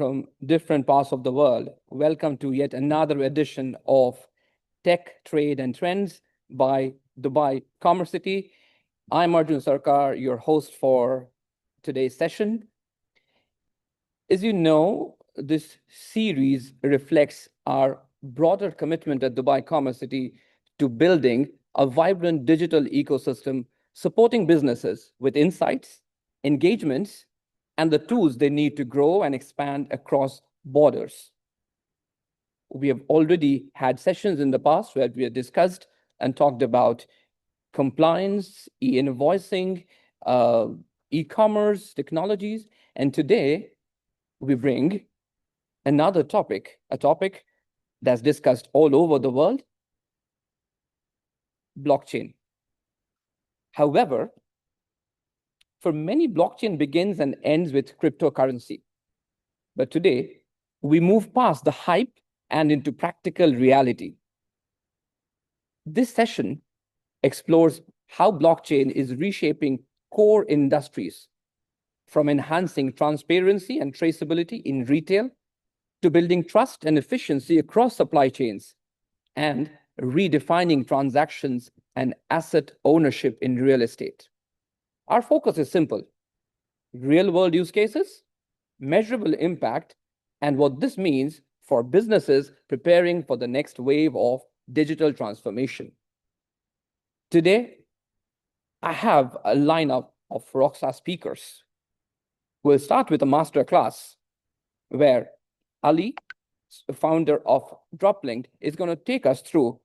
from different parts of the world. Welcome to yet another edition of Tech, Trade, and Trends by Dubai Commerce City. I'm Arjun Sarkar, your host for today's session. As you know, this series reflects our broader commitment at Dubai Commerce City to building a vibrant digital ecosystem supporting businesses with insights, engagements, and the tools they need to grow and expand across borders. We have already had sessions in the past where we have discussed and talked about compliance, e-invoicing, e-commerce technologies, and today we bring another topic, a topic that's discussed all over the world, blockchain. However, for many, blockchain begins and ends with cryptocurrency. But today, we move past the hype and into practical reality. This session explores how blockchain is reshaping core industries, from enhancing transparency and traceability in retail to building trust and efficiency across supply chains and redefining transactions and asset ownership in real estate. Our focus is simple: real-world use cases, measurable impact, and what this means for businesses preparing for the next wave of digital transformation. Today, I have a lineup of rockstar speakers. We'll start with a masterclass where Ali, founder of DropLink, is going to take us through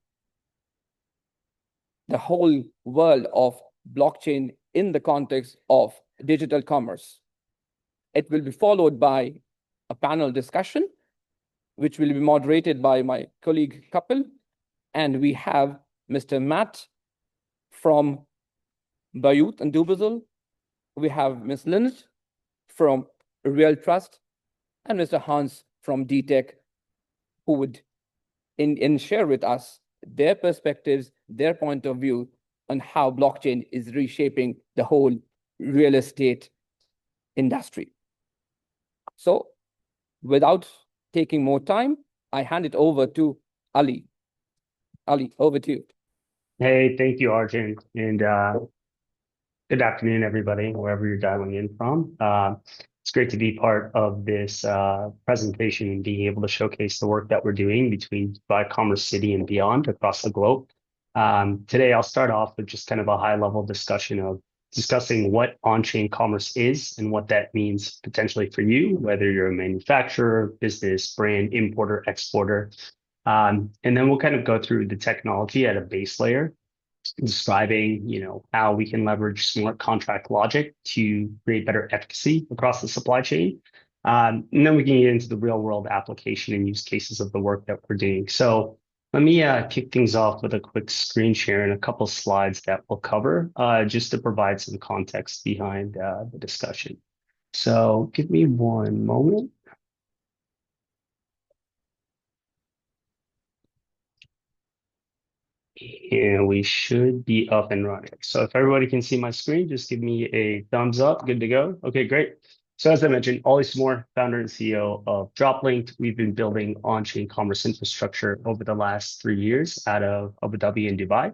the whole world of blockchain in the context of digital commerce. It will be followed by a panel discussion, which will be moderated by my colleague Kapil. And we have Mr. Matt from Bayut and Dubizzle. We have Ms. Lynette from Real Trust, and Mr. Hans from DTEC, who would share with us their perspectives, their point of view on how blockchain is reshaping the whole real estate industry. So without taking more time, I hand it over to Ali. Ali, over to you. Hey, thank you, Arjun. And good afternoon, everybody, wherever you're dialing in from. It's great to be part of this presentation and being able to showcase the work that we're doing between Dubai Commerce City and beyond across the globe. Today, I'll start off with just kind of a high-level discussing what on-chain commerce is and what that means potentially for you, whether you're a manufacturer, business, brand, importer, exporter. And then we'll kind of go through the technology at a base layer, describing, how we can leverage smart contract logic to create better efficacy across the supply chain. And then we can get into the real-world application and use cases of the work that we're doing. So let me kick things off with a quick screen share and a couple slides that we'll cover just to provide some context behind the discussion. So give me one moment. And we should be up and running. So if everybody can see my screen, just give me a thumbs up. Good to go. Okay, great. So as I mentioned, Ali Sammour, founder and CEO of DropLink. We've been building on-chain commerce infrastructure over the last 3 years out of Abu Dhabi and Dubai.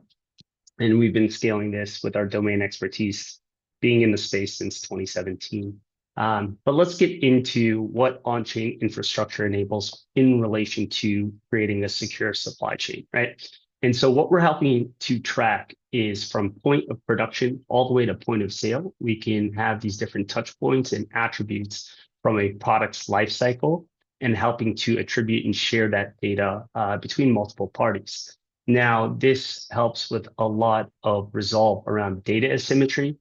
And we've been scaling this with our domain expertise, being in the space since 2017. But let's get into what on-chain infrastructure enables in relation to creating a secure supply chain, right? And so what we're helping to track is from point of production all the way to point of sale. We can have these different touch points and attributes from a product's life cycle and helping to attribute and share that data between multiple parties. Now, this helps with a lot of resolve around data asymmetry,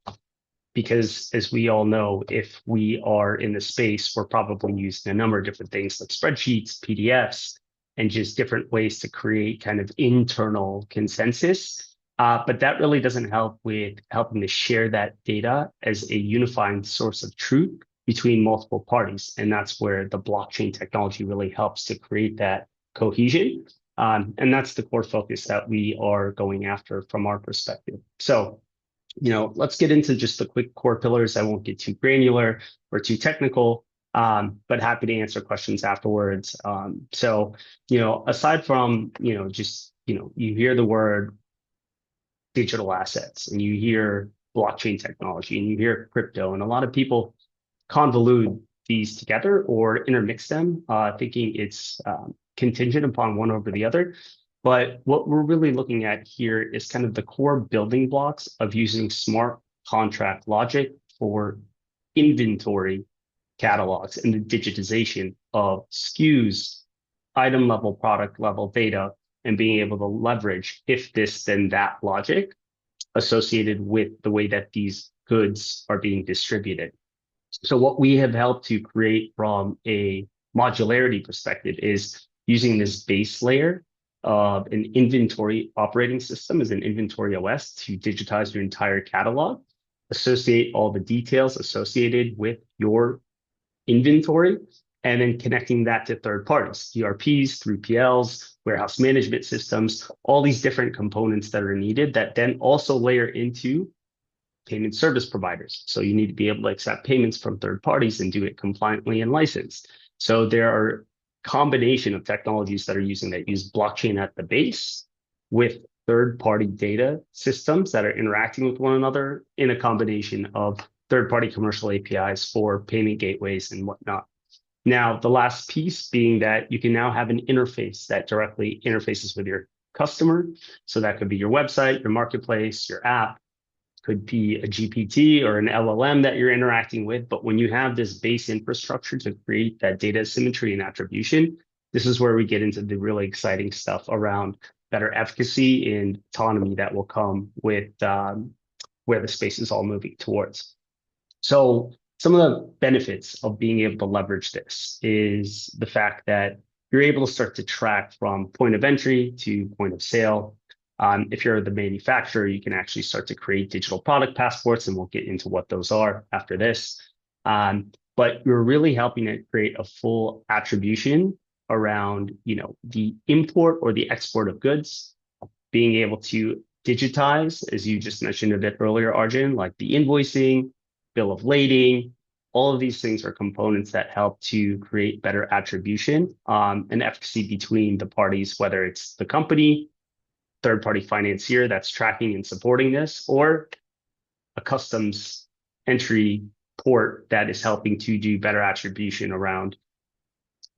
because as we all know, if we are in the space, we're probably using a number of different things like spreadsheets, PDFs, and just different ways to create kind of internal consensus. But that really doesn't help with helping to share that data as a unifying source of truth between multiple parties. And that's where the blockchain technology really helps to create that cohesion. And that's the core focus that we are going after from our perspective. So, let's get into just the quick core pillars. I won't get too granular or too technical. But happy to answer questions afterwards. So, aside from, just, you hear the word digital assets and you hear blockchain technology and you hear crypto, and a lot of people convolute these together or intermix them, thinking it's contingent upon one over the other. But what we're really looking at here is kind of the core building blocks of using smart contract logic for inventory catalogs and the digitization of SKUs, item level, product level data, and being able to leverage if this, then that logic associated with the way that these goods are being distributed. So what we have helped to create from a modularity perspective is using this base layer of an inventory operating system as an inventory OS to digitize your entire catalog, associate all the details associated with your inventory, and then connecting that to third parties, ERPs, 3PLs, warehouse management systems, all these different components that are needed that then also layer into payment service providers. So you need to be able to accept payments from third parties and do it compliantly and licensed. So there are combination of technologies that are using that use blockchain at the base with third-party data systems that are interacting with one another in a combination of third-party commercial APIs for payment gateways and whatnot. Now, the last piece being that you can now have an interface that directly interfaces with your customer. So that could be your website, your marketplace, your app, could be a GPT or an LLM that you're interacting with. But when you have this base infrastructure to create that data symmetry and attribution, this is where we get into the really exciting stuff around better efficacy and autonomy that will come with where the space is all moving towards. So some of the benefits of being able to leverage this is the fact that you're able to start to track from point of entry to point of sale. If you're the manufacturer, you can actually start to create digital product passports, and we'll get into what those are after this. But you're really helping it create a full attribution around, the import or the export of goods, being able to digitize, as you just mentioned a bit earlier, Arjun, like the invoicing, bill of lading. All of these things are components that help to create better attribution and efficacy between the parties, whether it's the company, third-party financier that's tracking and supporting this, or a customs entry port that is helping to do better attribution around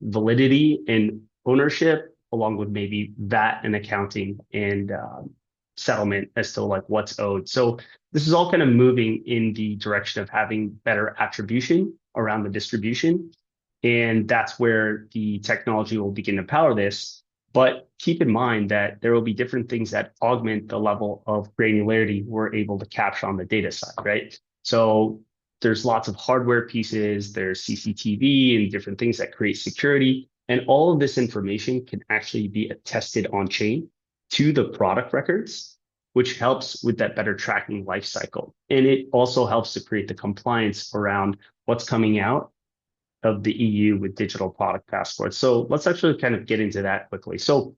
validity and ownership, along with maybe VAT and accounting and settlement as to like what's owed. So this is all kind of moving in the direction of having better attribution around the distribution. And that's where the technology will begin to power this. But keep in mind that there will be different things that augment the level of granularity we're able to capture on the data side, right? So there's lots of hardware pieces, there's CCTV and different things that create security. And all of this information can actually be attested on chain to the product records, which helps with that better tracking lifecycle. And it also helps to create the compliance around what's coming out of the EU with digital product passports. So let's actually kind of get into that quickly. So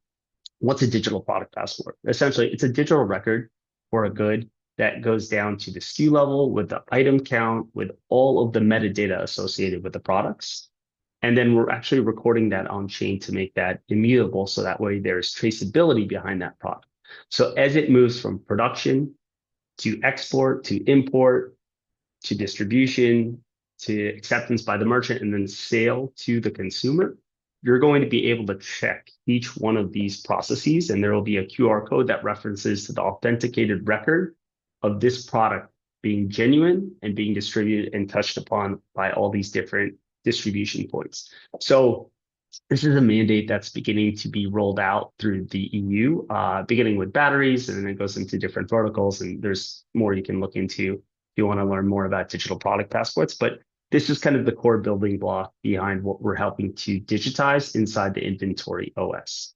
what's a digital product passport? Essentially, it's a digital record for a good that goes down to the SKU level with the item count, with all of the metadata associated with the products. And then we're actually recording that on chain to make that immutable. So that way there's traceability behind that product. So as it moves from production to export to import to distribution to acceptance by the merchant and then sale to the consumer, you're going to be able to check each one of these processes, and there will be a QR code that references to the authenticated record of this product being genuine and being distributed and touched upon by all these different distribution points. So this is a mandate that's beginning to be rolled out through the EU, beginning with batteries, and then it goes into different verticals, and there's more you can look into if you want to learn more about digital product passports. But this is kind of the core building block behind what we're helping to digitize inside the inventory OS,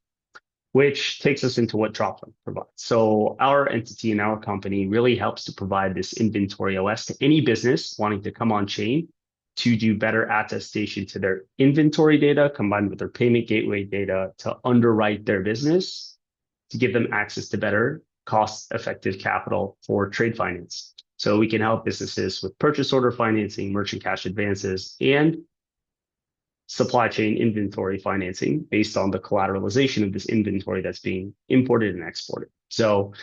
which takes us into what DropLink provides. So our entity and our company really helps to provide this inventory OS to any business wanting to come on chain to do better attestation to their inventory data combined with their payment gateway data to underwrite their business, to give them access to better cost-effective capital for trade finance. So we can help businesses with purchase order financing, merchant cash advances, and supply chain inventory financing based on the collateralization of this inventory that's being imported and exported. So,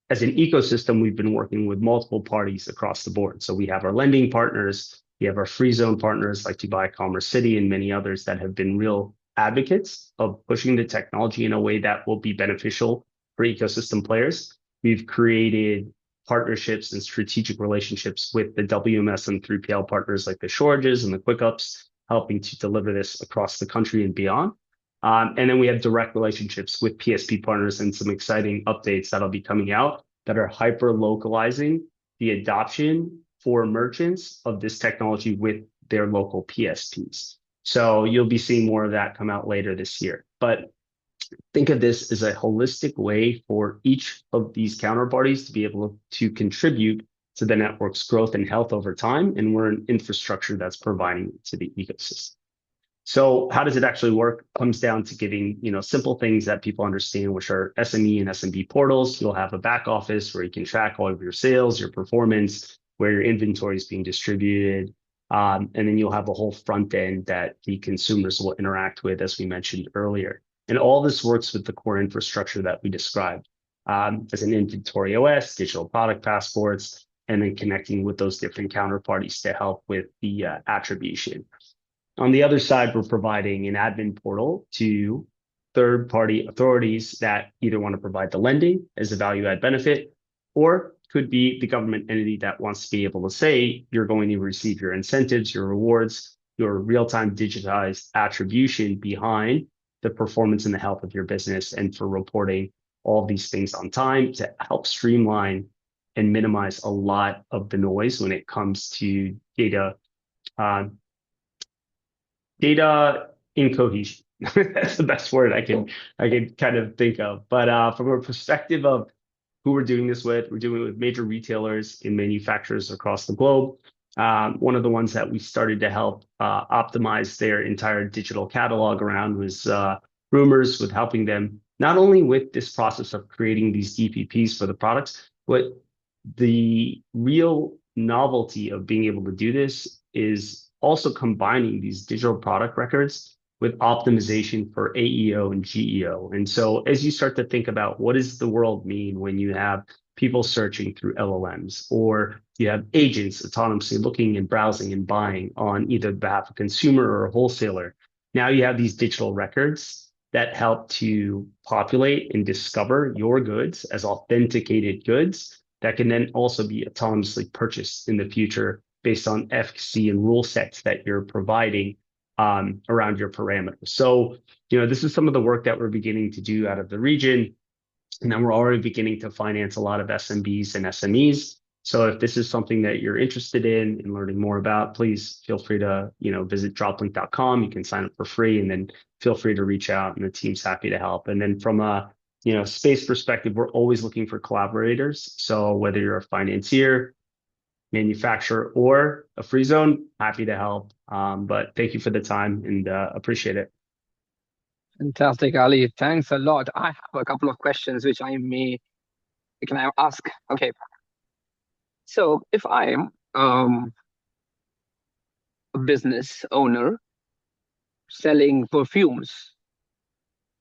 as an ecosystem, we've been working with multiple parties across the board. So we have our lending partners, we have our free zone partners like Dubai Commerce City and many others that have been real advocates of pushing the technology in a way that will be beneficial for ecosystem players. We've created partnerships and strategic relationships with the WMS and 3PL partners like the Shorages and the QuickUps, helping to deliver this across the country and beyond. And then we have direct relationships with PSP partners and some exciting updates that'll be coming out that are hyper localizing the adoption for merchants of this technology with their local PSPs. So you'll be seeing more of that come out later this year. But think of this as a holistic way for each of these counterparties to be able to contribute to the network's growth and health over time. And we're an infrastructure that's providing to the ecosystem. So how does it actually work? It comes down to giving, simple things that people understand, which are SME and SMB portals. You'll have a back office where you can track all of your sales, your performance, where your inventory is being distributed. And then you'll have a whole front end that the consumers will interact with, as we mentioned earlier. And all this works with the core infrastructure that we described as an inventory OS, digital product passports, and then connecting with those different counterparties to help with the attribution. On the other side, we're providing an admin portal to third-party authorities that either want to provide the lending as a value-add benefit, or could be the government entity that wants to be able to say, you're going to receive your incentives, your rewards, your real-time digitized attribution behind the performance and the health of your business, and for reporting all of these things on time to help streamline and minimize a lot of the noise when it comes to data in cohesion. That's the best word I can kind of think of. But from a perspective of who we're doing this with, we're doing it with major retailers and manufacturers across the globe. One of the ones that we started to help optimize their entire digital catalog around was Rumors, with helping them not only with this process of creating these DPPs for the products, but the real novelty of being able to do this is also combining these digital product records with optimization for AEO and GEO. And so as you start to think about what does the world mean when you have people searching through LLMs, or you have agents autonomously looking and browsing and buying on either behalf of consumer or a wholesaler, now you have these digital records that help to populate and discover your goods as authenticated goods that can then also be autonomously purchased in the future based on efficacy and rule sets that you're providing around your parameters. So, this is some of the work that we're beginning to do out of the region. And then we're already beginning to finance a lot of SMBs and SMEs. So if this is something that you're interested in learning more about, please feel free to, visit droplink.com. You can sign up for free, and then feel free to reach out, and the team's happy to help. And then from a, space perspective, we're always looking for collaborators. So whether you're a financier, manufacturer, or a free zone, happy to help. But thank you for the time, and appreciate it. Fantastic, Ali. Thanks a lot. I have a couple of questions which can I ask? Okay. So if I'm a business owner selling perfumes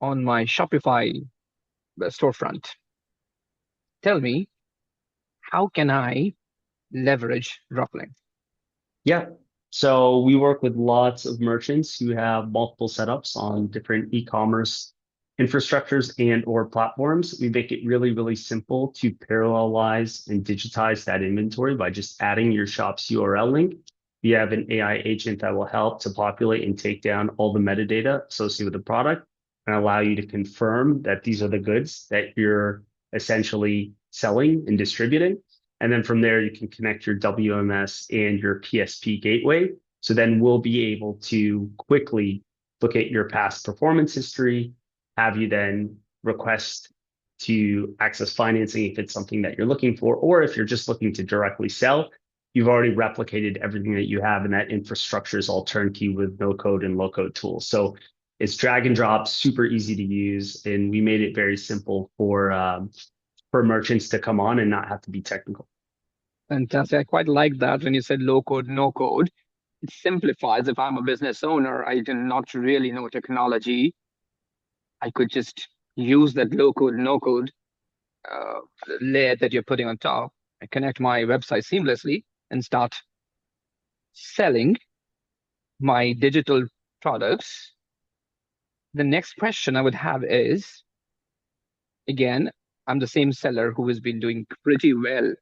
on my Shopify storefront, tell me, how can I leverage DropLink? Yeah. So we work with lots of merchants who have multiple setups on different e-commerce infrastructures and or platforms. We make it really, really simple to parallelize and digitize that inventory by just adding your shop's URL link. We have an AI agent that will help to populate and take down all the metadata associated with the product and allow you to confirm that these are the goods that you're essentially selling and distributing. And then from there, you can connect your WMS and your PSP gateway. So then we'll be able to quickly look at your past performance history, have you then request to access financing if it's something that you're looking for, or if you're just looking to directly sell, you've already replicated everything that you have, and that infrastructure is all turnkey with no code and low code tools. So it's drag and drop, super easy to use, and we made it very simple for merchants to come on and not have to be technical. Fantastic. I quite like that when you said low code, no code. it simplifies. If I'm a business owner, I do not really know technology. I could just use that low code, no code uh, layer that you're putting on top. I connect my website seamlessly and start selling my digital products. The next question I would have is, again, I'm the same seller who has been doing pretty well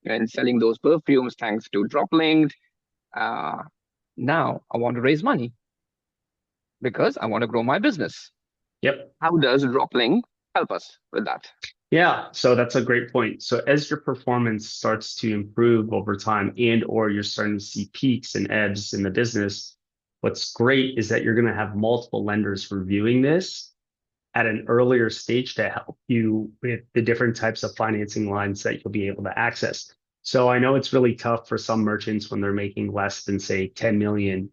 in selling those perfumes thanks to DropLink. Uh, Now I want to raise money because I want to grow my business. Yep. How does DropLink help us with that? Yeah, so that's a great point. So as your performance starts to improve over time and or you're starting to see peaks and ebbs in the business, what's great is that you're going to have multiple lenders reviewing this at an earlier stage to help you with the different types of financing lines that you'll be able to access. So I know it's really tough for some merchants when they're making less than, say, 10 million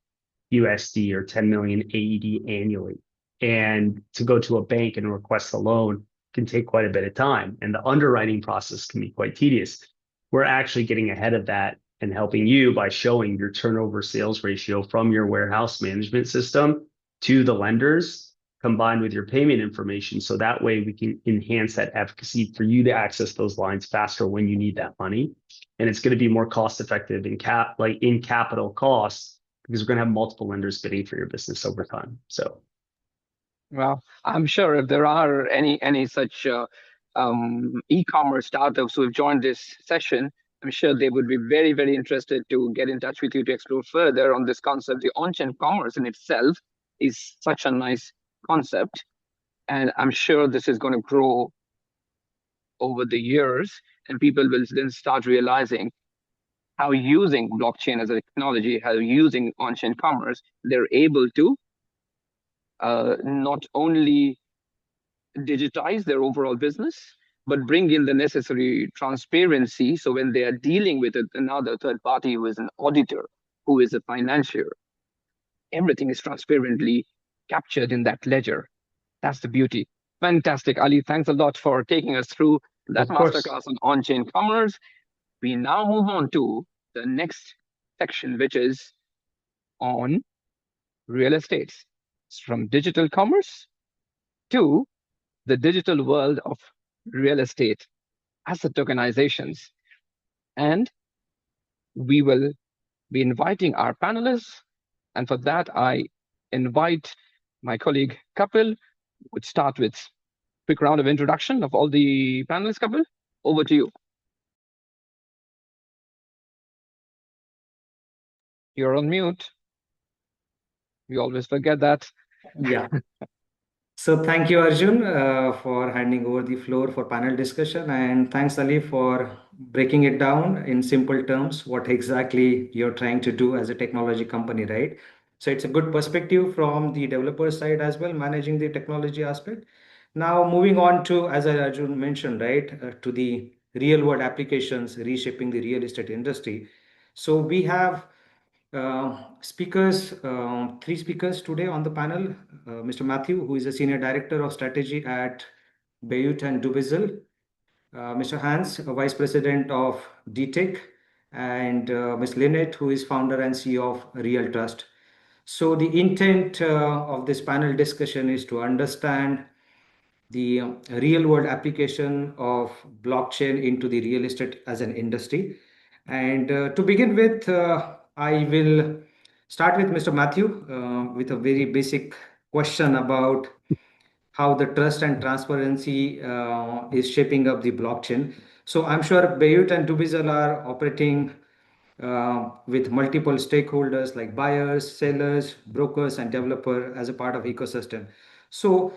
USD or 10 million AED annually. And to go to a bank and request a loan can take quite a bit of time. And the underwriting process can be quite tedious. We're actually getting ahead of that and helping you by showing your turnover sales ratio from your warehouse management system to the lenders combined with your payment information. So that way we can enhance that efficacy for you to access those lines faster when you need that money. And it's going to be more cost effective in capital costs because we're going to have multiple lenders bidding for your business over time. So, Well, I'm sure if there are any such e-commerce startups who have joined this session, I'm sure they would be very, very interested to get in touch with you to explore further on this concept. The on-chain commerce in itself is such a nice concept, and I'm sure this is going to grow over the years, and people will then start realizing how using blockchain as a technology, how using on-chain commerce, they're able to not only digitize their overall business, but bring in the necessary transparency. So when they are dealing with another third party who is an auditor, who is a financier, everything is transparently captured in that ledger. That's the beauty. Fantastic, Ali. Thanks a lot for taking us through that of course. masterclass on-chain commerce. We now move on to the next section, which is on real estate. From digital commerce to the digital world of real estate, asset tokenizations. And we will be inviting our panelists. And for that, I invite my colleague Kapil, would start with a quick round of introduction of all the panelists. Kapil, over to you. You're on mute. We always forget that. Yeah. So thank you, Arjun, for handing over the floor for panel discussion. And thanks, Ali, for breaking it down in simple terms, what exactly you're trying to do as a technology company, right? So it's a good perspective from the developer side as well, managing the technology aspect. Now, moving on to, as Arjun mentioned, right, to the real world applications reshaping the real estate industry. So we have three speakers today on the panel. Mr. Matthew, who is a Senior Director of Strategy at Bayut and Dubizzle. Mr. Hans, a Vice President of DTEC. And Ms. Lynette, who is Founder and CEO of Real Trust. So the intent of this panel discussion is to understand the real world application of blockchain into the real estate as an industry. And to begin with, I will start with Mr. Matthew with a very basic question about how the trust and transparency is shaping up the blockchain. So I'm sure Bayut and Dubizzle are operating with multiple stakeholders like buyers, sellers, brokers, and developer as a part of ecosystem. So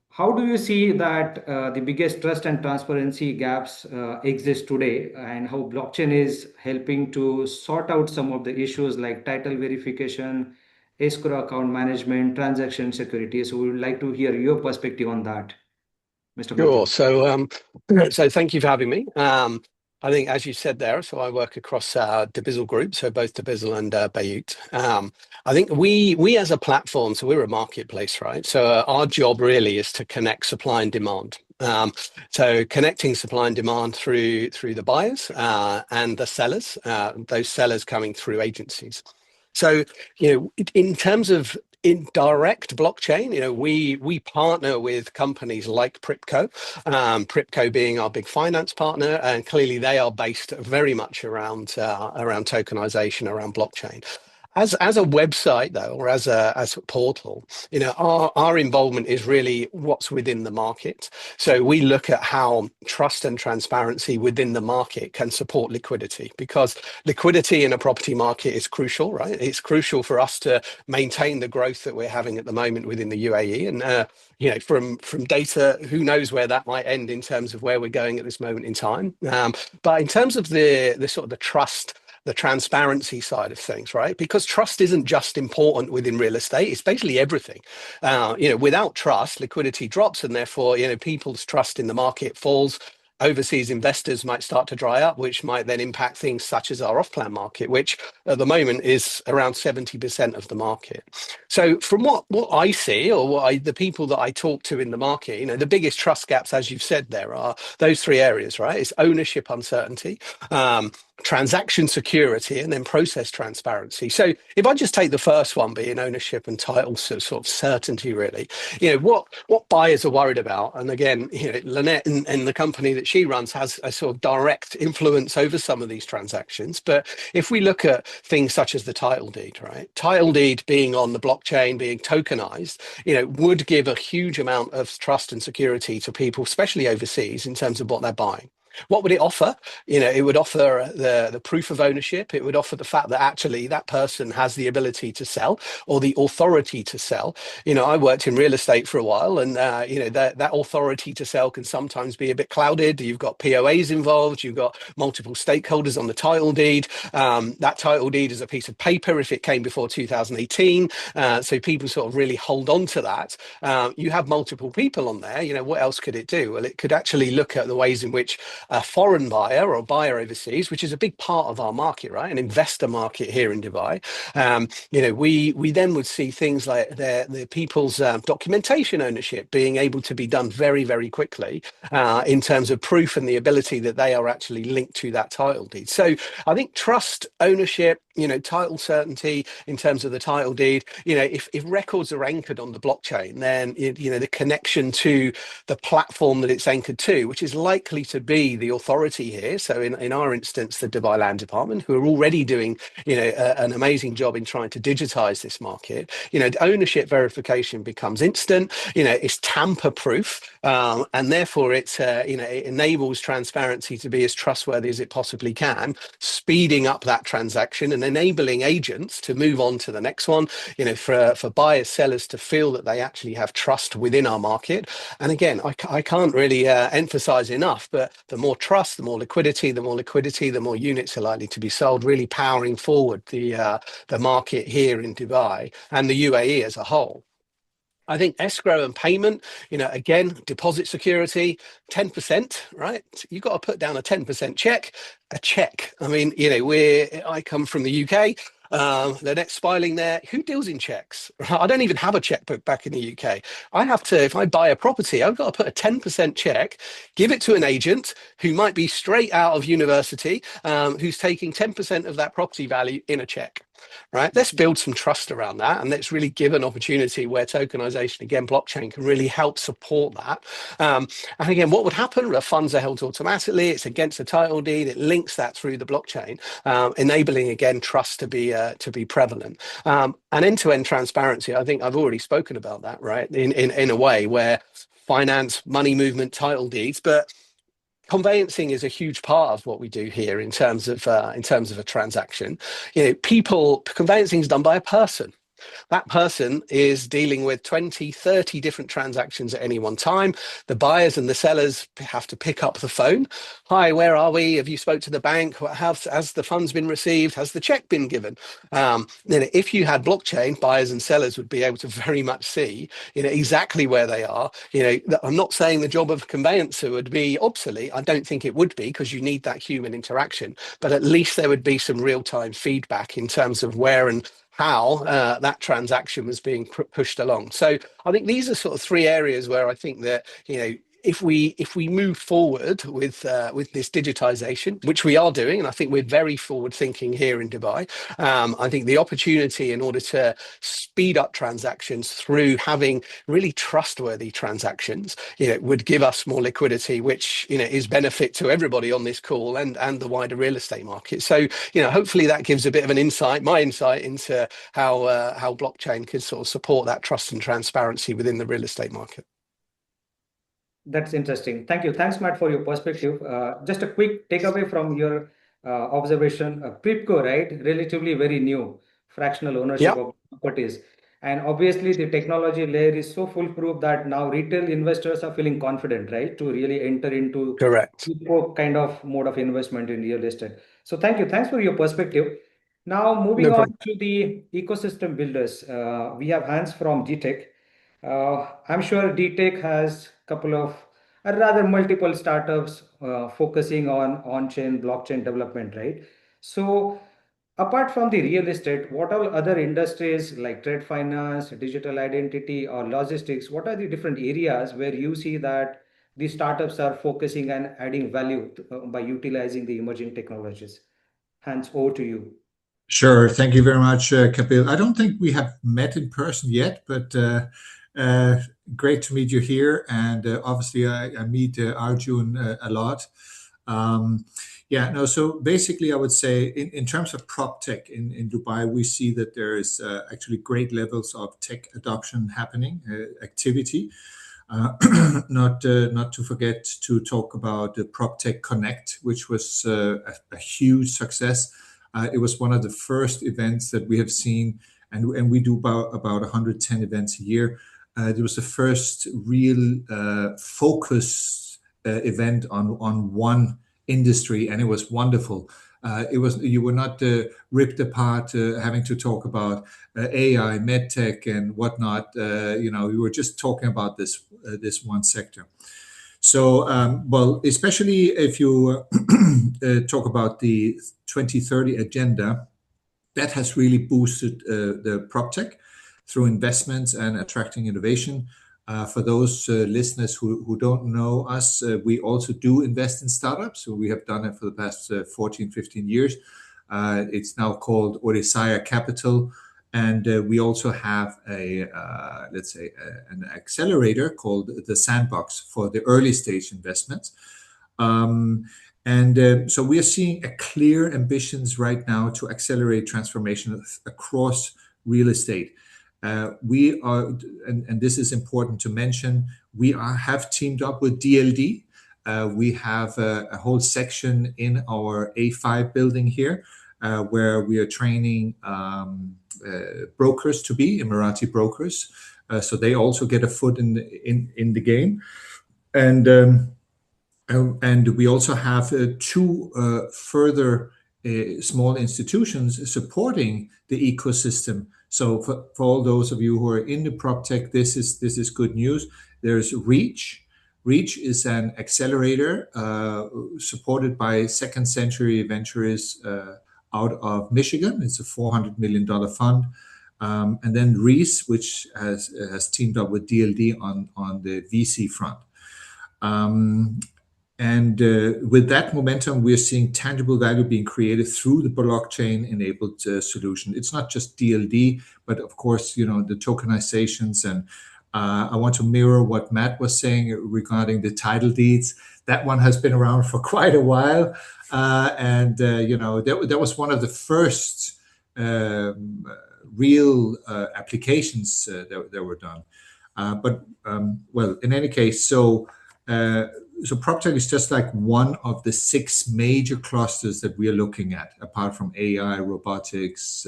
how do you see that the biggest trust and transparency gaps exist today, and how blockchain is helping to sort out some of the issues like title verification, escrow account management, transaction security? So we would like to hear your perspective on that, Mr. Sure. Matthew. So thank you for having me. I think, as you said there, so I work across Dubizzle Group, so both Dubizzle and Bayut. I think we as a platform, so we're a marketplace, right? So our job really is to connect supply and demand. So connecting supply and demand through the buyers and the sellers, those sellers coming through agencies. So, in terms of indirect blockchain, we partner with companies like Pripco, Pripco being our big finance partner, and clearly they are based very much around tokenization, around blockchain. As a website though, or as a portal, our involvement is really what's within the market. So we look at how trust and transparency within the market can support liquidity, because liquidity in a property market is crucial, right? It's crucial for us to maintain the growth that we're having at the moment within the UAE. And from data, who knows where that might end in terms of where we're going at this moment in time. But in terms of the sort of the trust, the transparency side of things, right? Because trust isn't just important within real estate; it's basically everything. Without trust, liquidity drops, and therefore, people's trust in the market falls. Overseas investors might start to dry up, which might then impact things such as our off-plan market, which at the moment is around 70% of the market. So from what I see, or the people that I talk to in the market, the biggest trust gaps, as you've said, there are those three areas, right? It's ownership uncertainty, transaction security, and then process transparency. So if I just take the first one, being ownership and title sort of certainty, really, what buyers are worried about, and again, Lynette and the company that she runs has a sort of direct influence over some of these transactions. But if we look at things such as the title deed, right? Title deed being on the blockchain, being tokenized, would give a huge amount of trust and security to people, especially overseas, in terms of what they're buying. What would it offer? It would offer the proof of ownership. It would offer the fact that actually that person has the ability to sell, or the authority to sell. I worked in real estate for a while, and that authority to sell can sometimes be a bit clouded. You've got POAs involved. You've got multiple stakeholders on the title deed. That title deed is a piece of paper if it came before 2018. So people sort of really hold on to that. You have multiple people on there. What else could it do? Well, it could actually look at the ways in which a foreign buyer or buyer overseas, which is a big part of our market, right? An investor market here in Dubai. We then would see things like the people's documentation ownership being able to be done very, very quickly in terms of proof and the ability that they are actually linked to that title deed. So I think trust, ownership, title certainty in terms of the title deed, if records are anchored on the blockchain, then, the connection to the platform that it's anchored to, which is likely to be the authority here. So in our instance, the Dubai Land Department, who are already doing, an amazing job in trying to digitize this market, the ownership verification becomes instant, it's tamper proof, and therefore it enables transparency to be as trustworthy as it possibly can, speeding up that transaction and enabling agents to move on to the next one, for buyers, sellers to feel that they actually have trust within our market. And again, I can't really emphasize enough, but the more trust, the more liquidity, the more units are likely to be sold, really powering forward the market here in Dubai and the UAE as a whole. I think escrow and payment, again, deposit security, 10%, right? You've got to put down a 10% check, a check. I mean, I come from the UK. The next Spiling there, who deals in checks? I don't even have a checkbook back in the UK. I have to, if I buy a property, I've got to put a 10% check, give it to an agent who might be straight out of university, who's taking 10% of that property value in a check. Right, let's build some trust around that, and let's really give an opportunity where tokenization, again, blockchain can really help support that. And again, what would happen? The funds are held automatically. It's against the title deed. It links that through the blockchain, enabling again trust to be prevalent. And end-to-end transparency. I think I've already spoken about that, right? In a way where finance, money movement, title deeds, but conveyancing is a huge part of what we do here in terms of a transaction. Conveyancing is done by a person. That person is dealing with 20, 30 different transactions at any one time. The buyers and the sellers have to pick up the phone. Hi, where are we? Have you spoke to the bank? Has the funds been received? Has the check been given? Then if you had blockchain, buyers and sellers would be able to very much see, exactly where they are. I'm not saying the job of a conveyancer would be obsolete. I don't think it would be, because you need that human interaction. But at least there would be some real-time feedback in terms of where and how that transaction was being pushed along. So I think these are sort of three areas where I think that, if we move forward with this digitization, which we are doing, and I think we're very forward thinking here in Dubai, I think the opportunity in order to speed up transactions through having really trustworthy transactions, would give us more liquidity, which is benefit to everybody on this call and the wider real estate market. So hopefully that gives a bit of an insight, my insight into how blockchain can sort of support that trust and transparency within the real estate market. That's interesting. Thank you. Thanks, Matt, for your perspective. Just a quick takeaway from your observation. Crypto, right? Relatively very new, fractional ownership of properties. And obviously, the technology layer is so foolproof that now retail investors are feeling confident, right, to really enter into Correct. kind of mode of investment in real estate. So thank you. Thanks for your perspective. Now, moving No on problem. to the ecosystem builders, we have Hans from DTEC. I'm sure DTEC has a couple of rather multiple startups focusing on-chain blockchain development, right? So apart from the real estate, what are other industries like trade finance, digital identity, or logistics? What are the different areas where you see that the startups are focusing and adding value by utilizing the emerging technologies? Hans, over to you. Sure. Thank you very much, Kapil. I don't think we have met in person yet, but great to meet you here. And obviously, I meet Arjun a lot. So basically, I would say in terms of prop tech in Dubai, we see that there is actually great levels of tech adoption happening, activity. Not to forget to talk about the PropTech Connect, which was a huge success. It was one of the first events that we have seen, and we do about 110 events a year. It was the first real focus event on one industry, and it was wonderful. You were not ripped apart having to talk about AI, medtech, and whatnot. We were just talking about this one sector. So, especially if you talk about the 2030 agenda, that has really boosted the PropTech through investments and attracting innovation. For those listeners who don't know us, we also do invest in startups. So we have done it for the past 14, 15 years. It's now called Odisaya Capital. And we also have an accelerator called the Sandbox for the early stage investments. So we are seeing a clear ambitions right now to accelerate transformation across real estate. We are, and this is important to mention, have teamed up with DLD. We have a whole section in our A5 building here where we are training brokers to be Emirati brokers, so they also get a foot in the game, and we also have two further small institutions supporting the ecosystem. So for all those of you who are in the prop tech, this is good news. There's Reach. Reach is an accelerator supported by Second Century Ventures out of Michigan. It's a $400 million fund. And then Reese, which has teamed up with DLD on the VC front. With that momentum, we are seeing tangible value being created through the blockchain-enabled solution. It's not just DLD, but of course, the tokenizations. And I want to mirror what Matt was saying regarding the title deeds. That one has been around for quite a while. That was one of the first real applications that were done. In any case, so PropTech is just like one of the 6 major clusters that we are looking at, apart from AI, robotics,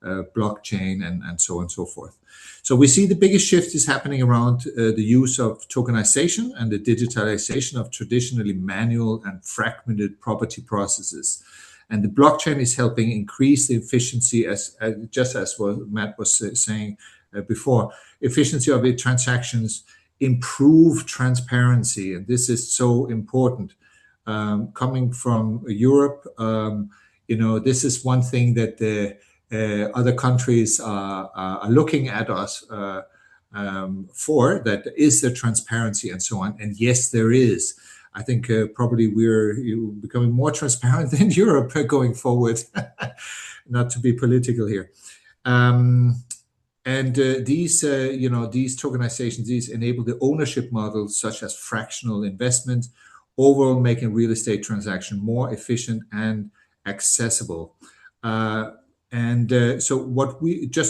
blockchain, and so on and so forth. So we see the biggest shift is happening around the use of tokenization and the digitalization of traditionally manual and fragmented property processes. And the blockchain is helping increase the efficiency, just as what Matt was saying before, efficiency of the transactions, improve transparency, and this is so important. Coming from Europe, this is one thing that the other countries are looking at us for that. Is there transparency and so on? And yes, there is. I think probably we're becoming more transparent than Europe going forward. Not to be political here. These tokenizations, these enable the ownership models such as fractional investment, overall making real estate transaction more efficient and accessible. Just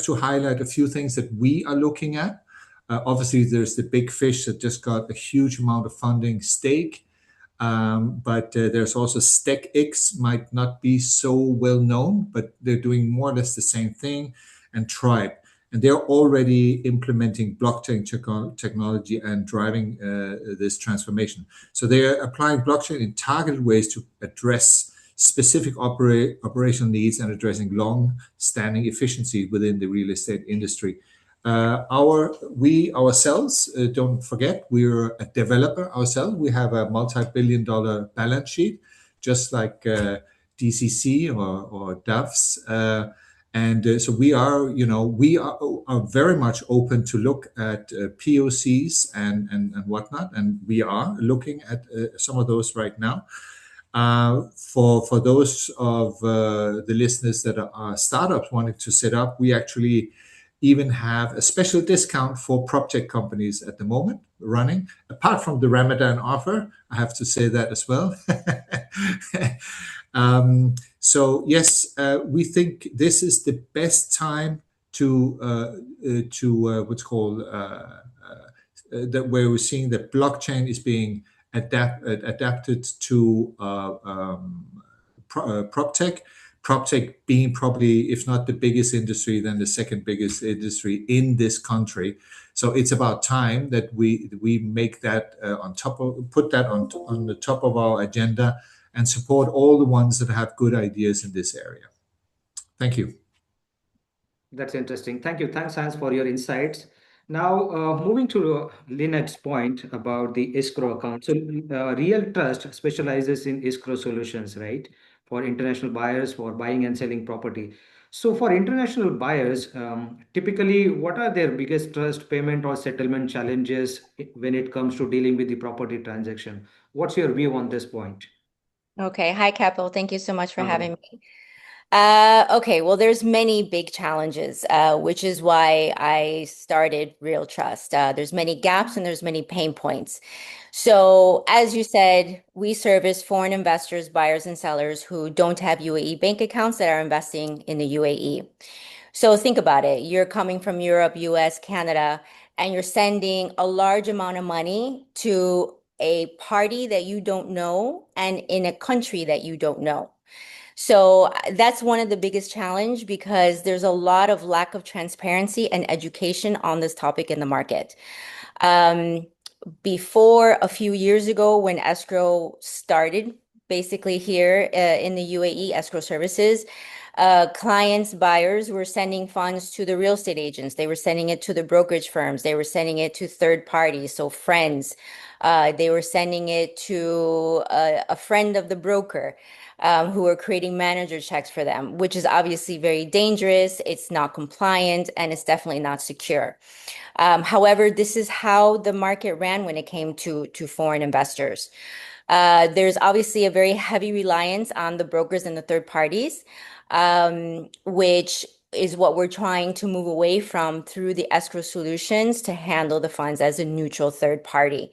to highlight a few things that we are looking at. Obviously, there's the big fish that just got a huge amount of funding, Stake. But there's also StackX, might not be so well known, but they're doing more or less the same thing, and Tribe. And they're already implementing blockchain technology and driving this transformation. So they're applying blockchain in targeted ways to address specific operational needs and addressing long-standing efficiency within the real estate industry. We ourselves, don't forget, we're a developer ourselves. We have a multi-billion-dollar balance sheet, just like DCC or DAFs. So we are very much open to look at POCs and whatnot, and we are looking at some of those right now. For those of the listeners that are startups wanting to set up, we actually even have a special discount for PropTech companies at the moment running, apart from the Ramadan offer. I have to say that as well. So yes, we think this is the best time to what's called that where we're seeing that blockchain is being adapted to PropTech. PropTech being probably, if not the biggest industry, then the second biggest industry in this country. So it's about time that we make that put that on the top of our agenda and support all the ones that have good ideas in this area. Thank you. That's interesting. Thank you. Thanks, Hans, for your insights. Now, moving to Lynette's point about the escrow account. So Real Trust specializes in escrow solutions, right? For international buyers for buying and selling property. So for international buyers, typically, what are their biggest trust, payment, or settlement challenges when it comes to dealing with the property transaction? What's your view on this point? Okay. Hi, Kapil. Thank you so much for having me. Okay, well, there's many big challenges, which is why I started Real Trust. There's many gaps and there's many pain points. So as you said, we service foreign investors, buyers, and sellers who don't have UAE bank accounts that are investing in the UAE. So think about it. You're coming from Europe, US, Canada, and you're sending a large amount of money to a party that you don't know and in a country that you don't know. So that's one of the biggest challenge because there's a lot of lack of transparency and education on this topic in the market. Before a few years ago, when escrow started, basically here in the UAE, escrow services, clients, buyers were sending funds to the real estate agents. They were sending it to the brokerage firms. They were sending it to third parties, so friends. They were sending it to a friend of the broker. Who are creating manager checks for them, which is obviously very dangerous. It's not compliant and it's definitely not secure. However, this is how the market ran when it came to foreign investors. There's obviously a very heavy reliance on the brokers and the third parties, which is what we're trying to move away from through the escrow solutions to handle the funds as a neutral third party.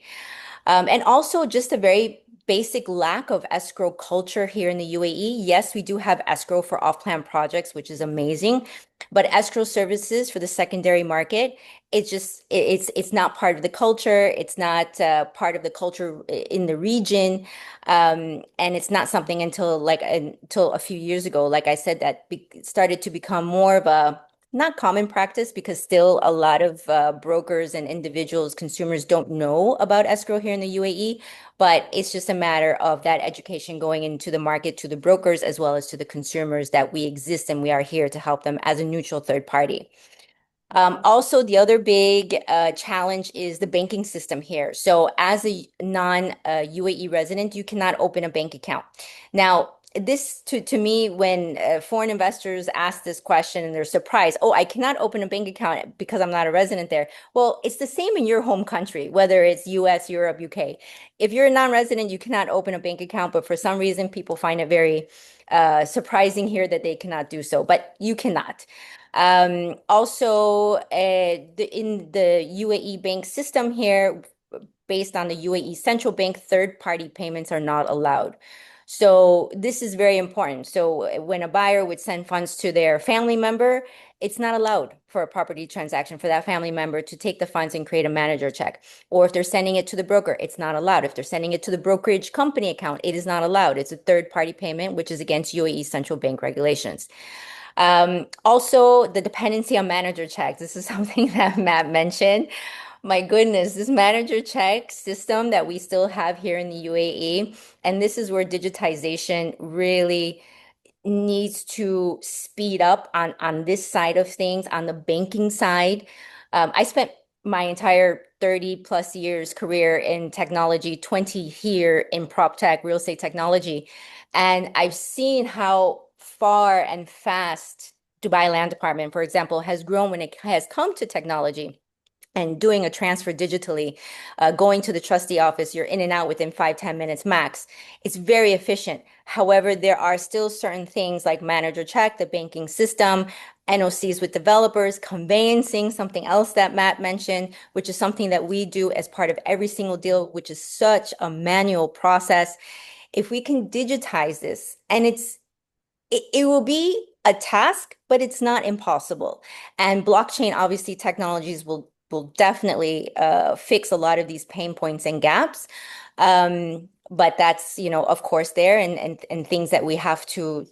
And also just a very basic lack of escrow culture here in the UAE. Yes, we do have escrow for off-plan projects, which is amazing, but escrow services for the secondary market, it's not part of the culture. It's not part of the culture in the region, and it's not something until a few years ago, like I said, that started to become more of a not common practice because still a lot of brokers and individuals, consumers don't know about escrow here in the UAE, but it's just a matter of that education going into the market to the brokers as well as to the consumers that we exist and we are here to help them as a neutral third party. Also, the other big challenge is the banking system here. So as a non-UAE resident, you cannot open a bank account. Now, this to me, when foreign investors ask this question and they're surprised, oh, I cannot open a bank account because I'm not a resident there. Well, it's the same in your home country, whether it's US, Europe, UK. If you're a non-resident, you cannot open a bank account, but for some reason, people find it very surprising here that they cannot do so, but you cannot. Also, in the UAE bank system here, based on the UAE central bank, third-party payments are not allowed. So this is very important. So when a buyer would send funds to their family member, it's not allowed for a property transaction for that family member to take the funds and create a manager check. Or if they're sending it to the broker, it's not allowed. If they're sending it to the brokerage company account, it is not allowed. It's a third-party payment, which is against UAE central bank regulations. Also, the dependency on manager checks. This is something that Matt mentioned. My goodness, this manager check system that we still have here in the UAE, and this is where digitization really needs to speed up on this side of things, on the banking side. I spent my entire 30 plus years career in technology, 20 here in prop tech, real estate technology. And I've seen how far and fast Dubai Land Department, for example, has grown when it has come to technology and doing a transfer digitally, going to the trustee office, you're in and out within 5-10 minutes max. It's very efficient. However, there are still certain things like manager check, the banking system, NOCs with developers, conveyancing, something else that Matt mentioned, which is something that we do as part of every single deal, which is such a manual process. If we can digitize this, and it will be a task, but it's not impossible. And blockchain, obviously, technologies will definitely fix a lot of these pain points and gaps. But that's, of course, there and things that we have to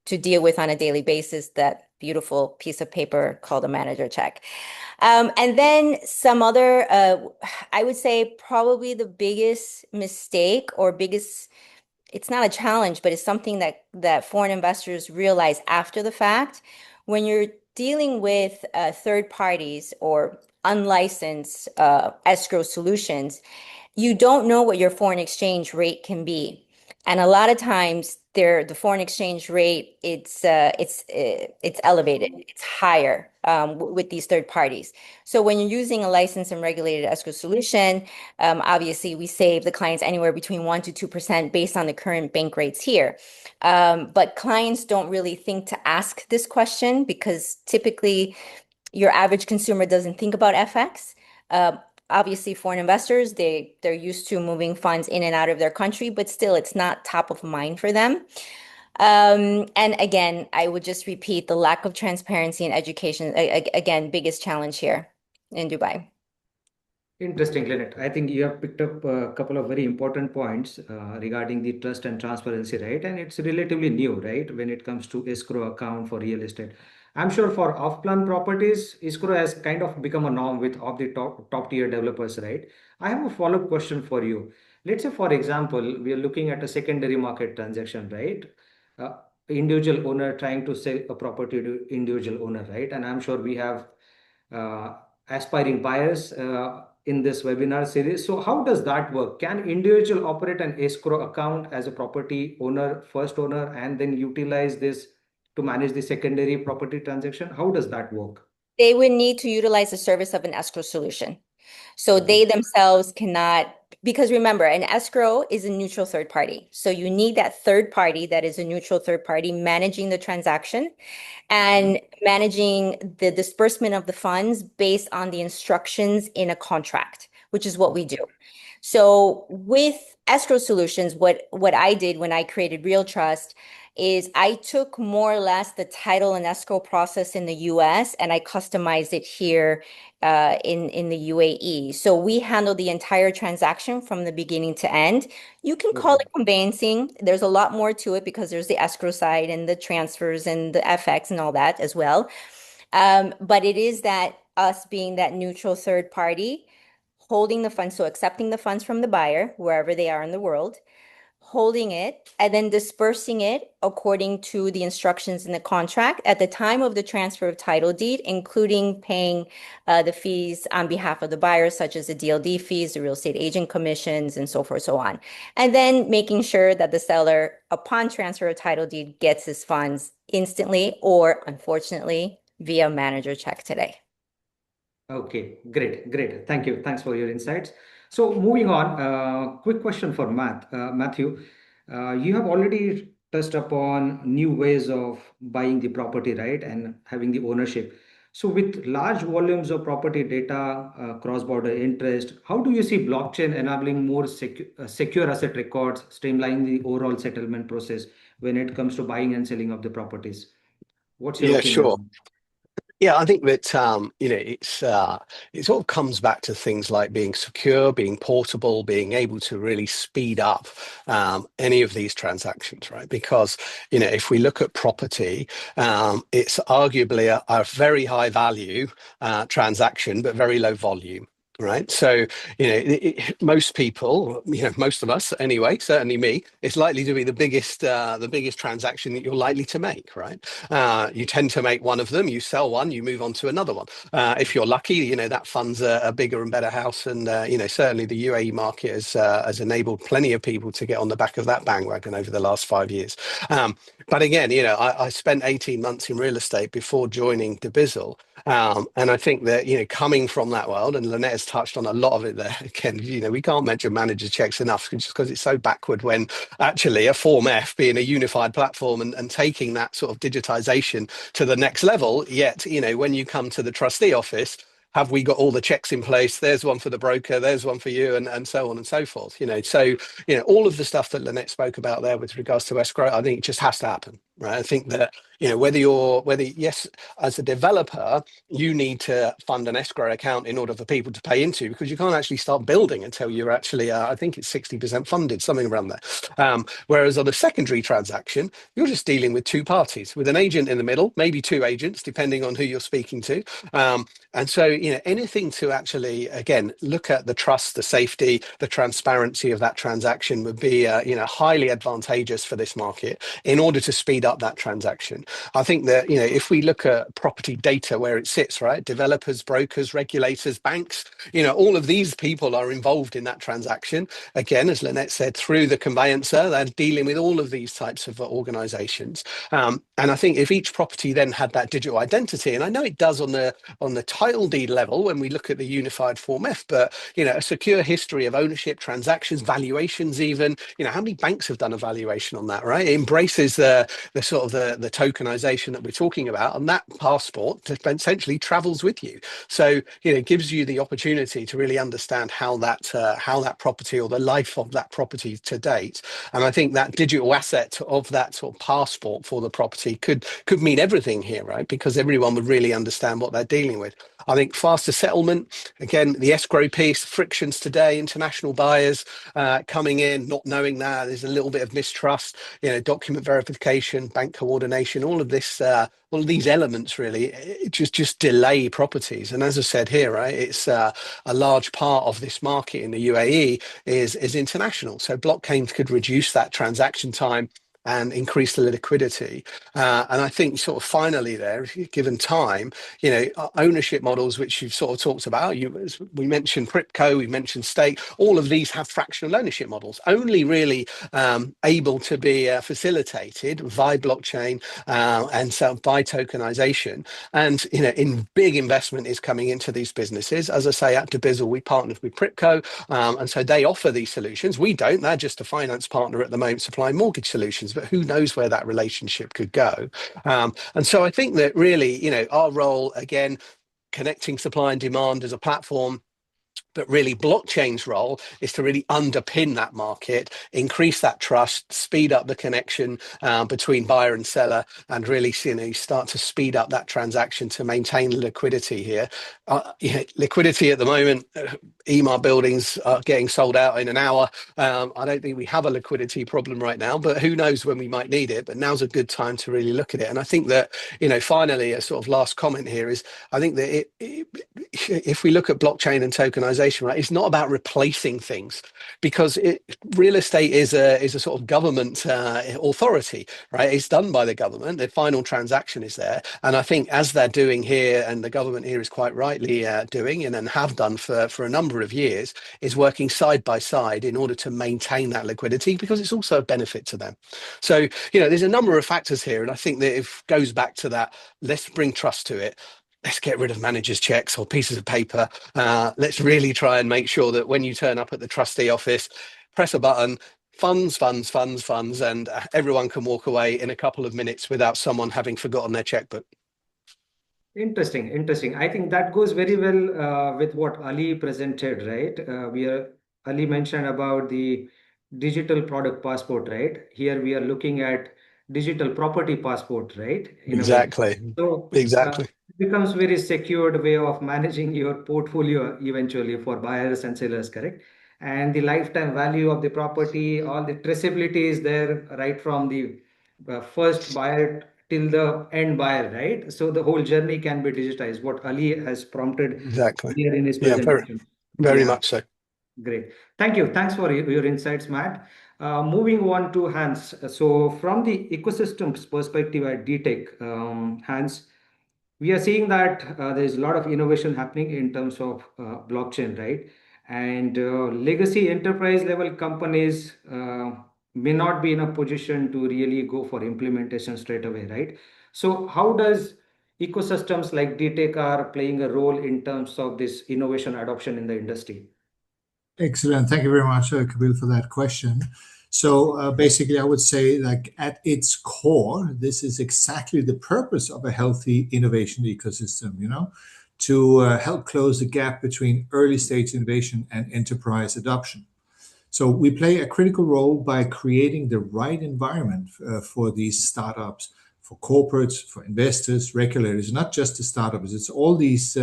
deal with on a daily basis, that beautiful piece of paper called a manager check. And then some other, I would say probably the biggest mistake or biggest, it's not a challenge, but it's something that foreign investors realize after the fact. When you're dealing with third parties or unlicensed escrow solutions, you don't know what your foreign exchange rate can be. And a lot of times the foreign exchange rate, it's elevated, it's higher with these third parties. So when you're using a licensed and regulated escrow solution, obviously we save the clients anywhere between 1% to 2% based on the current bank rates here. But clients don't really think to ask this question because typically your average consumer doesn't think about FX. Obviously, foreign investors, they're used to moving funds in and out of their country, but still, it's not top of mind for them. And again, I would just repeat the lack of transparency and education. Again, biggest challenge here in Dubai. Interesting, Lynette. I think you have picked up a couple of very important points regarding the trust and transparency, right? And it's relatively new, right? When it comes to escrow account for real estate. I'm sure for off-plan properties, escrow has kind of become a norm with of the top tier developers, right? I have a follow-up question for you. Let's say, for example, we are looking at a secondary market transaction, right? Uh, Individual owner trying to sell a property to individual owner, right? And I'm sure we have uh, aspiring buyers in this webinar series. So how does that work? Can individual operate an escrow account as a property owner, first owner, and then utilize this to manage the secondary property transaction? How does that work? They would need to utilize the service of an escrow solution. So Okay. they themselves cannot, because remember, an escrow is a neutral third party. So you need that third party that is a neutral third party managing the transaction and managing the disbursement of the funds based on the instructions in a contract, which is what we do. So with escrow solutions, what I did when I created Real Trust is I took more or less the title and escrow process in the US and I customized it here in the UAE. So we handle the entire transaction from the beginning to end. You can call Okay. it conveyancing. There's a lot more to it because there's the escrow side and the transfers and the FX and all that as well. But it is that us being that neutral third party, holding the funds, so accepting the funds from the buyer, wherever they are in the world, holding it, and then dispersing it according to the instructions in the contract at the time of the transfer of title deed, including paying the fees on behalf of the buyer, such as the DLD fees, the real estate agent commissions, and so forth, so on. And then making sure that the seller, upon transfer of title deed, gets his funds instantly or, unfortunately, via manager check today. Okay, great. Thank you. Thanks for your insights. So moving on, quick question for Matthew. You have already touched upon new ways of buying the property, right, and having the ownership. So with large volumes of property data, cross-border interest, how do you see blockchain enabling more secure asset records, streamlining the overall settlement process when it comes to buying and selling of the properties? What's your Yeah, opinion sure. on Yeah, I think that it sort of comes back to things like being secure, being portable, being able to really speed up any of these transactions, right? Because if we look at property, it's arguably a very high value transaction, but very low volume. Right. So, most people, most of us anyway, certainly me, it's likely to be the biggest transaction that you're likely to make. Right. You tend to make one of them, you sell one, you move on to another one. If you're lucky, that funds a bigger and better house. And, certainly the UAE market has enabled plenty of people to get on the back of that bandwagon over the last 5 years. But again, I spent 18 months in real estate before joining Dibizzle. And I think that, coming from that world, and Lynette has touched on a lot of it there, again, we can't mention manager checks enough just because it's so backward when actually a Form F being a unified platform and taking that sort of digitization to the next level. Yet, when you come to the trustee office, have we got all the checks in place? There's one for the broker, there's one for you, and so on and so forth. So all of the stuff that Lynette spoke about there with regards to escrow, I think it just has to happen, right? I think that yes, as a developer, you need to fund an escrow account in order for people to pay into, because you can't actually start building until you're actually, I think it's 60% funded, something around there. Whereas on a secondary transaction, you're just dealing with two parties, with an agent in the middle, maybe two agents, depending on who you're speaking to. And so, anything to actually, again, look at the trust, the safety, the transparency of that transaction would be, highly advantageous for this market in order to speed up that transaction. I think that, if we look at property data where it sits, right, developers, brokers, regulators, banks, all of these people are involved in that transaction. Again, as Lynette said, through the conveyancer, they're dealing with all of these types of organizations. And I think if each property then had that digital identity, and I know it does on the title deed level when we look at the unified Form F, but a secure history of ownership, transactions, valuations, even how many banks have done a valuation on that, right? It embraces the sort of the tokenization that we're talking about, and that passport essentially travels with you. So it gives you the opportunity to really understand how that property or the life of that property to date. And I think that digital asset of that sort of passport for the property could mean everything here, right? Because everyone would really understand what they're dealing with. I think faster settlement, again, the escrow piece, frictions today, international buyers coming in, not knowing that, there's a little bit of mistrust, document verification, bank coordination, all of this, all of these elements really just delay properties. And as I said here, right, it's a large part of this market in the UAE is international. So blockchains could reduce that transaction time and increase the liquidity. And I think sort of finally there, given time, ownership models, which you've sort of talked about, we mentioned crypto, we mentioned stake, all of these have fractional ownership models, only really able to be facilitated via blockchain and so by tokenization. And, in big investment is coming into these businesses. As I say, at Dibizzle, we partnered with Crypto, and so they offer these solutions. We don't, they're just a finance partner at the moment supplying mortgage solutions, but who knows where that relationship could go. And so I think that really, our role, again, connecting supply and demand as a platform, but really blockchain's role is to really underpin that market, increase that trust, speed up the connection between buyer and seller, and really start to speed up that transaction to maintain liquidity here. Liquidity at the moment, email buildings are getting sold out in an hour. I don't think we have a liquidity problem right now, but who knows when we might need it. But now's a good time to really look at it. And I think that, finally, a sort of last comment here is, I think that if we look at blockchain and tokenization, right, it's not about replacing things, because real estate is a sort of government authority, right? It's done by the government. The final transaction is there. And I think as they're doing here, and the government here is quite rightly doing, and have done for a number of years, is working side by side in order to maintain that liquidity, because it's also a benefit to them. So, there's a number of factors here. And I think that it goes back to that, let's bring trust to it. Let's get rid of managers' checks or pieces of paper. Let's really try and make sure that when you turn up at the trustee office, press a button, funds, and everyone can walk away in a couple of minutes without someone having forgotten their checkbook. Interesting. I think that goes very well with what Ali presented, right? Ali mentioned about the digital product passport, right? Here we are looking at digital property passport, right? In a way. Exactly. So Exactly. it becomes very secured way of managing your portfolio eventually for buyers and sellers, correct? And the lifetime value of the property, all the traceability is there right from the first buyer till the end buyer, right? So the whole journey can be digitized, what Ali has prompted Exactly. here in his Yeah, presentation. very Yeah. much so. Great. Thank you. Thanks for your insights, Matt. Moving on to Hans. So from the ecosystem's perspective at DTEC, Hans, we are seeing that there's a lot of innovation happening in terms of blockchain, right? And legacy enterprise level companies may not be in a position to really go for implementation straight away, right? So how does ecosystems like DTEC are playing a role in terms of this innovation adoption in the industry? Excellent. Thank you very much, Kabil, for that question. So basically, I would say, like, at its core, this is exactly the purpose of a healthy innovation ecosystem, to help close the gap between early stage innovation and enterprise adoption. So we play a critical role by creating the right environment for these startups, for corporates, for investors, regulators, not just the startups. It's all these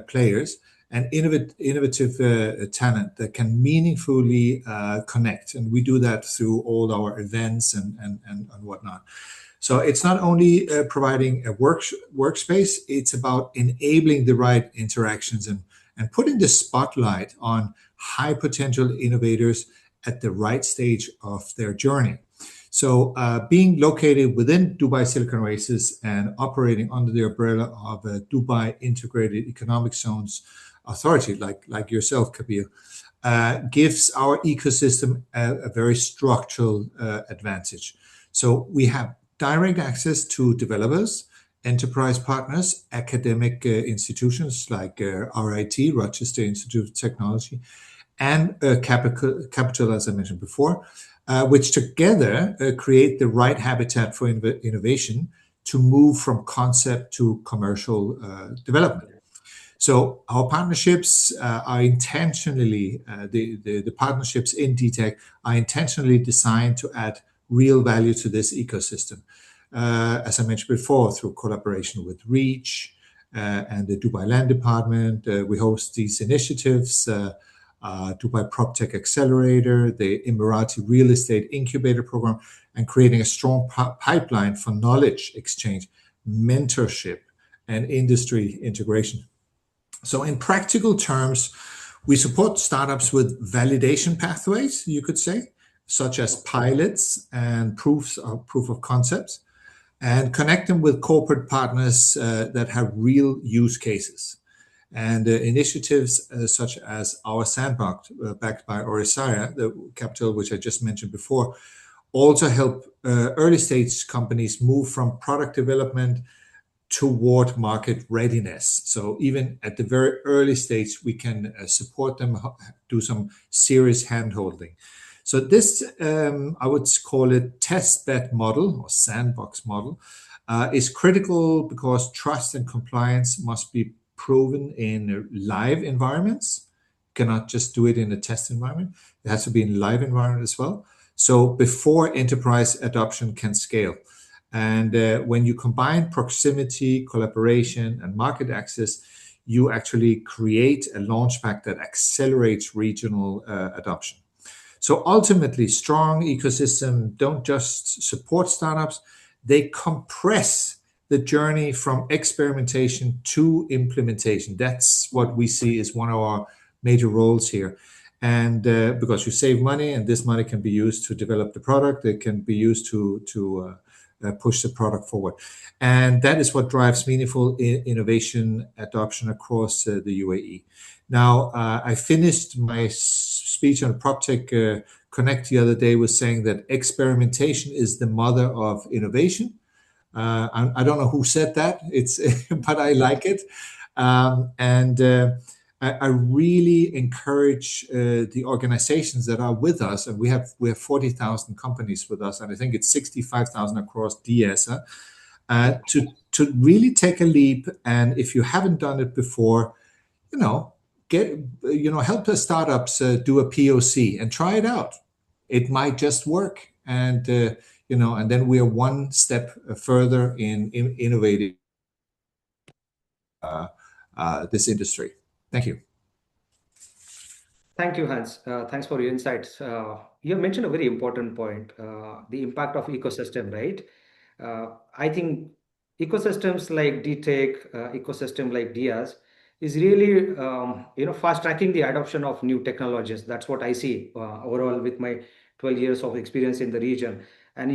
players and innovative talent that can meaningfully connect. And we do that through all our events and whatnot. So it's not only providing a workspace, it's about enabling the right interactions and putting the spotlight on high potential innovators at the right stage of their journey. So being located within Dubai Silicon Oasis and operating under the umbrella of a Dubai Integrated Economic Zones Authority, like yourself, Kabir, gives our ecosystem a very structural advantage. So we have direct access to developers, enterprise partners, academic institutions like RIT, Rochester Institute of Technology, and capital, as I mentioned before, which together create the right habitat for innovation to move from concept to commercial development. So our partnerships are intentionally, the partnerships in DTEC are intentionally designed to add real value to this ecosystem. As I mentioned before, through collaboration with REACH and the Dubai Land Department, we host these initiatives, Dubai PropTech Accelerator, the Emirati Real Estate Incubator Program, and creating a strong pipeline for knowledge exchange, mentorship, and industry integration. So in practical terms, we support startups with validation pathways, you could say, such as pilots and proof of concepts, and connect them with corporate partners that have real use cases. And initiatives such as our sandbox, backed by Orisaya, the capital which I just mentioned before, also help early stage companies move from product development toward market readiness. So even at the very early stage, we can support them, do some serious handholding. So this, I would call it test bed model or sandbox model, is critical because trust and compliance must be proven in live environments. You cannot just do it in a test environment. It has to be in live environment as well. So before enterprise adoption can scale. And when you combine proximity, collaboration, and market access, you actually create a launchpad that accelerates regional adoption. So ultimately, strong ecosystem don't just support startups, they compress the journey from experimentation to implementation. That's what we see as one of our major roles here. And because you save money, and this money can be used to develop the product, it can be used to push the product forward. And that is what drives meaningful innovation adoption across the UAE. Now, I finished my speech on PropTech Connect the other day with saying that experimentation is the mother of innovation. I don't know who said that, but I like it. I really encourage the organizations that are with us, and we have 40,000 companies with us, and I think it's 65,000 across DTEC, to really take a leap. And if you haven't done it before, help the startups do a POC and try it out. It might just work, and then we are one step further in innovating this industry. Thank you. Thank you, Hans. Thanks for your insights. You have mentioned a very important point, the impact of ecosystem, right? I think ecosystems like DTEC, ecosystem like DIAS is really, fast tracking the adoption of new technologies. That's what I see overall with my 12 years of experience in the region. And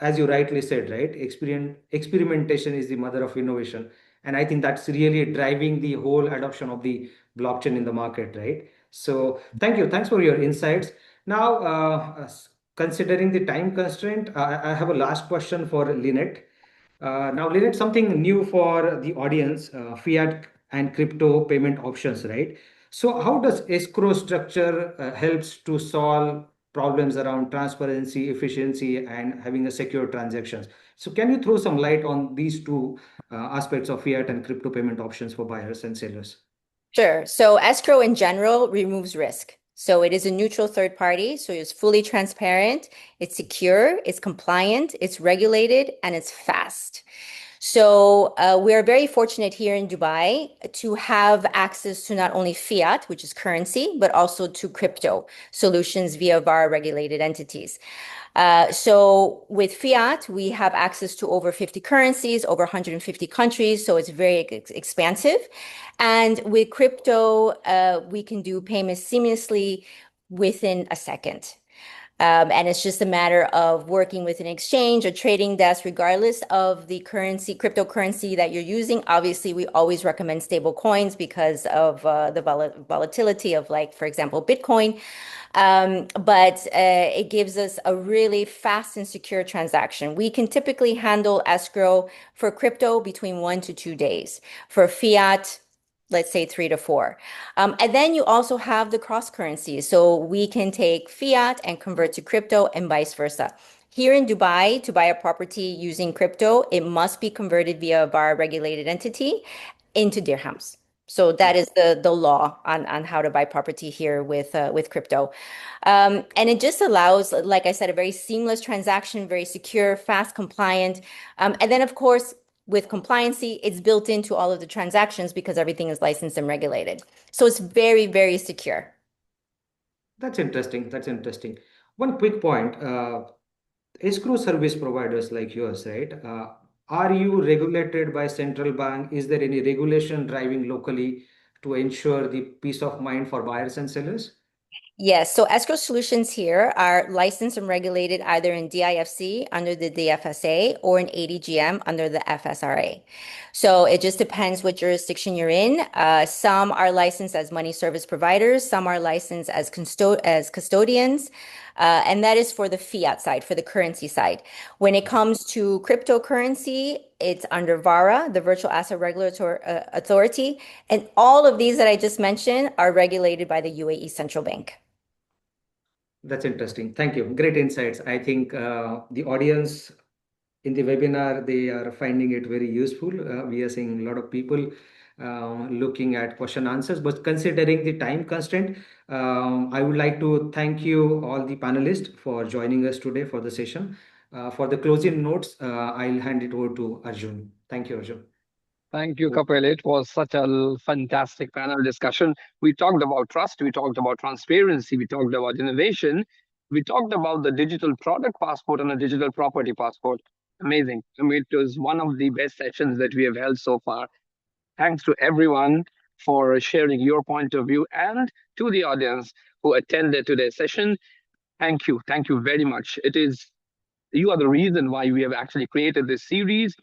as you rightly said, right, experimentation is the mother of innovation. And I think that's really driving the whole adoption of the blockchain in the market, right? So thank you. Thanks for your insights. Now, considering the time constraint, I have a last question for Lynette. Now, Lynette, something new for the audience, fiat and crypto payment options, right? So how does escrow structure helps to solve problems around transparency, efficiency, and having a secure transactions? So can you throw some light on these two aspects of fiat and crypto payment options for buyers and sellers? Sure. So escrow in general removes risk. So it is a neutral third party. So it's fully transparent, it's secure, it's compliant, it's regulated, and it's fast. So we are very fortunate here in Dubai to have access to not only fiat, which is currency, but also to crypto solutions via VAR regulated entities. So with fiat, we have access to over 50 currencies, over 150 countries. So it's very expansive. And with crypto, we can do payments seamlessly within a second. And it's just a matter of working with an exchange or trading desk, regardless of the cryptocurrency that you're using. Obviously, we always recommend stable coins because of the volatility of, like, for example, Bitcoin. But it gives us a really fast and secure transaction. We can typically handle escrow for crypto between 1 to 2 days. For fiat, let's say 3 to 4. And then you also have the cross currencies. So we can take fiat and convert to crypto and vice versa. Here in Dubai, to buy a property using crypto, it must be converted via a VAR regulated entity into dirhams. So that is the law on how to buy property here with crypto. And it just allows, like I said, a very seamless transaction, very secure, fast, compliant. And then, of course, with compliancy, it's built into all of the transactions because everything is licensed and regulated. So it's very, very secure. That's interesting. That's interesting. One quick point. Escrow service providers like yours, right? Are you regulated by central bank? Is there any regulation driving locally to ensure the peace of mind for buyers and sellers? Yes, so escrow solutions here are licensed and regulated either in DIFC under the DFSA or in ADGM under the FSRA. So it just depends what jurisdiction you're in. Some are licensed as money service providers, some are licensed as custodians, and that is for the fiat side, for the currency side. When it comes to cryptocurrency, it's under VARA, the Virtual Asset Regulatory Authority, and all of these that I just mentioned are regulated by the UAE Central Bank. That's interesting. Thank you. Great insights. I think the audience in the webinar, they are finding it very useful. We are seeing a lot of people looking at question answers, but considering the time constraint, I would like to thank you all the panelists for joining us today for the session. For the closing notes, I'll hand it over to Arjun. Thank you, Arjun. Thank you, Kapil. It was such a fantastic panel discussion. We talked about trust, we talked about transparency, we talked about innovation, we talked about the digital product passport and a digital property passport. Amazing. I mean, it was one of the best sessions that we have held so far. Thanks to everyone for sharing your point of view and to the audience who attended today's session. Thank you. Thank you very much. You are the reason why we have actually created this series,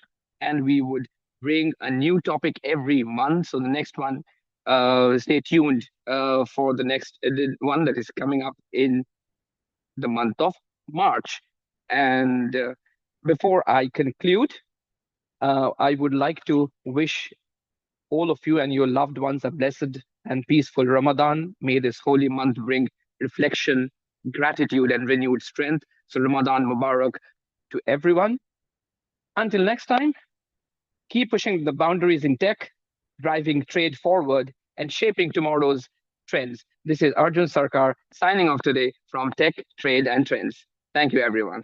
and we would bring a new topic every month. So the next one, stay tuned for the next one that is coming up in the month of March. And before I conclude, I would like to wish all of you and your loved ones a blessed and peaceful Ramadan. May this holy month bring reflection, gratitude, and renewed strength. So Ramadan Mubarak to everyone. Until next time, keep pushing the boundaries in tech, driving trade forward, and shaping tomorrow's trends. This is Arjun Sarkar signing off today from Tech, Trade, and Trends. Thank you, everyone.